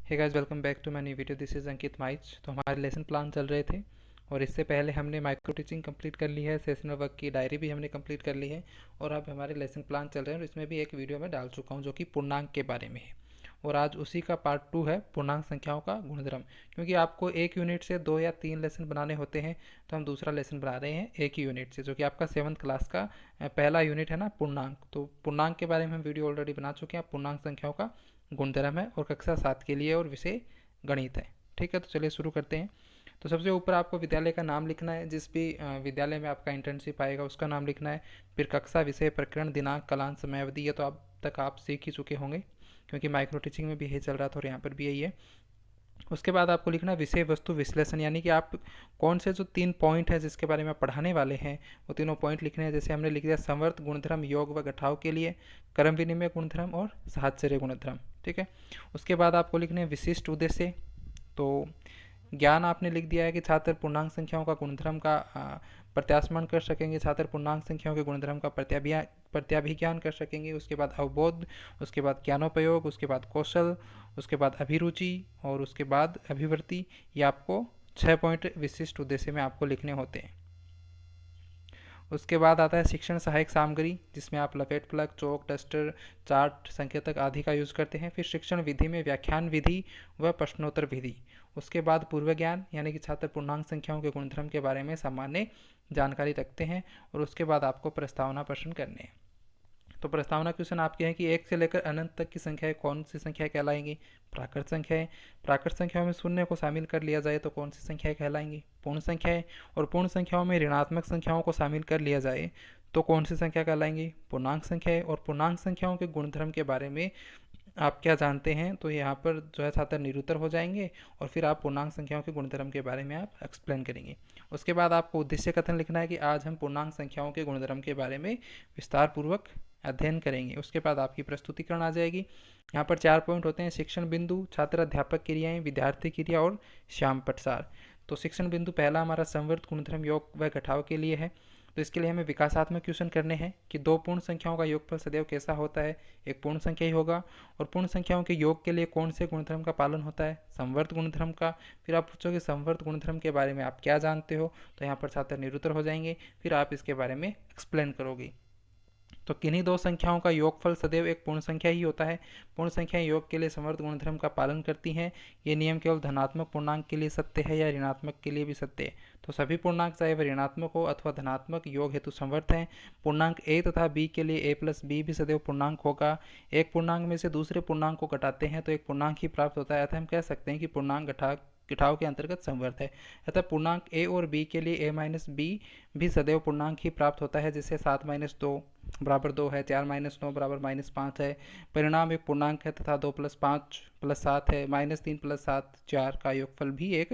Hey guys, welcome back to my new video. This is Ankit Maich. तो हमारे lesson plan चल रहे थे और इससे पहले हमने माइक्रो टीचिंग कंप्लीट कर ली है, सेशनल वर्क की डायरी भी हमने कंप्लीट कर ली है और अब हमारे लेसन प्लान चल रहे हैं और इसमें भी एक वीडियो मैं डाल चुका हूं जो कि पूर्णांक के बारे में है। और आज उसी का पार्ट 2 है, पूर्णांक संख्याओं का गुणधर्म। क्योंकि आपको एक यूनिट से 2 या 3 लेसन बनाने होते हैं, तो हम दूसरा लेसन बना रहे हैं एक ही यूनिट से, जो कि आपका 7th क्लास का पहला यूनिट है ना, पूर्णांक। तो पूर्णांक के बारे में हम वीडियो ऑलरेडी बना चुके हैं। पूर्णांक संख्याओं का गुणधर्म है और कक्षा 7 के लिए और विषय गणित है। ठीक है, तो चलिए शुरू करते हैं। तो सबसे ऊपर आपको विद्यालय का नाम लिखना है, जिस भी विद्यालय में आपका इंटर्नशिप आएगा उसका नाम लिखना है। फिर कक्षा, विषय, प्रकरण, दिनांक, कालांश, समयावधि, ये तो अब तक आप सीख ही चुके होंगे क्योंकि माइक्रो टीचिंग में भी यही चल रहा था और यहाँ पर भी यही है। उसके बाद आपको लिखना है विषय वस्तु विश्लेषण, यानी कि आप कौन से जो 3 पॉइंट है जिसके बारे में आप पढ़ाने वाले हैं वो तीनों पॉइंट लिखने हैं। जैसे हमने लिख दिया संवर्त गुणधर्म योग व घटाव के लिए, क्रम विनिमय गुणधर्म और साहचर्य गुणधर्म। ठीक है, उसके बाद आपको लिखने हैं विशिष्ट उद्देश्य। तो ज्ञान आपने लिख दिया है कि छात्र पूर्णांक संख्याओं का गुणधर्म का प्रत्यास्मरण कर सकेंगे, छात्र पूर्णांक संख्याओं के गुणधर्म का प्रत्याभिज्ञान कर सकेंगे। उसके बाद अवबोध, उसके बाद ज्ञानोपयोग, उसके बाद कौशल, उसके बाद अभिरुचि और उसके बाद अभिवृत्ति। ये आपको 6 पॉइंट विशिष्ट उद्देश्य में आपको लिखने होते हैं। उसके बाद आता है शिक्षण सहायक सामग्री, जिसमें आप लपेट प्लग, चौक, डस्टर, चार्ट, संकेतक आदि का यूज करते हैं। फिर शिक्षण विधि में व्याख्यान विधि व प्रश्नोत्तर विधि। उसके बाद पूर्व ज्ञान, यानी कि छात्र पूर्णांक संख्याओं के गुणधर्म के बारे में सामान्य जानकारी रखते हैं। और उसके बाद आपको प्रस्तावना प्रश्न करने हैं। तो प्रस्तावना क्वेश्चन आपके हैं कि 1 से लेकर अनंत तक की संख्याएं कौन सी संख्या कहलाएंगी? प्राकृत संख्याएं। प्राकृत संख्याओं में शून्य को शामिल कर लिया जाए तो कौन सी संख्याएं कहलाएंगी? पूर्ण संख्याएं। और पूर्ण संख्याओं में ऋणात्मक संख्याओं को शामिल कर लिया जाए तो कौन सी संख्या कहलाएंगी? पूर्णांक संख्याएं। और पूर्णांक संख्याओं के गुणधर्म के बारे में आप क्या जानते हैं? तो यहाँ पर जो है छात्र निरुत्तर हो जाएंगे और फिर आप पूर्णांक संख्याओं के गुणधर्म के बारे में आप एक्सप्लेन करेंगे। उसके बाद आपको उद्देश्य कथन लिखना है कि आज हम पूर्णांक संख्याओं के गुणधर्म के बारे में विस्तार पूर्वक अध्ययन करेंगे। उसके बाद आपकी प्रस्तुतिकरण आ जाएगी। यहाँ पर 4 पॉइंट होते हैं: शिक्षण बिंदु, छात्र अध्यापक क्रियाएं, विद्यार्थी क्रिया और श्याम पटसार। तो शिक्षण बिंदु पहला हमारा संवर्त गुणधर्म योग व घटाव के लिए है। तो इसके लिए हमें विकासात्मक क्वेश्चन करने हैं कि 2 पूर्ण संख्याओं का योगफल सदैव कैसा होता है? एक पूर्ण संख्या ही होगा। और पूर्ण संख्याओं के योग के लिए कौन से गुणधर्म का पालन होता है? संवर्त गुणधर्म का। फिर आप पूछोगे संवर्त गुणधर्म के बारे में आप क्या जानते हो? तो यहाँ पर छात्र निरुत्तर हो जाएंगे, फिर आप इसके बारे में एक्सप्लेन करोगे। तो किन्हीं 2 संख्याओं का योगफल सदैव एक पूर्ण संख्या ही होता है। पूर्ण संख्याएं योग के लिए समवर्त गुणधर्म का पालन करती हैं। ये नियम केवल धनात्मक पूर्णांक के लिए सत्य है या ऋणात्मक के लिए भी सत्य है? तो सभी पूर्णांक चाहे वह ऋणात्मक हो अथवा धनात्मक योग हेतु समवर्त हैं। पूर्णांक a तथा b के लिए a प्लस b भी सदैव पूर्णांक होगा। एक पूर्णांक में से दूसरे पूर्णांक को घटाते हैं तो एक पूर्णांक ही प्राप्त होता है। अतः हम कह सकते हैं कि पूर्णांक घटाव के अंतर्गत समवर्त है। अतः पूर्णांक a और b के लिए a माइनस b भी सदैव पूर्णांक ही प्राप्त होता है। जैसे 7 माइनस 2 बराबर 2 है, 4 माइनस 9 बराबर माइनस 5 है। परिणाम एक पूर्णांक है तथा 2 प्लस 5 प्लस 7 है। -3 प्लस 7 4 का योगफल भी एक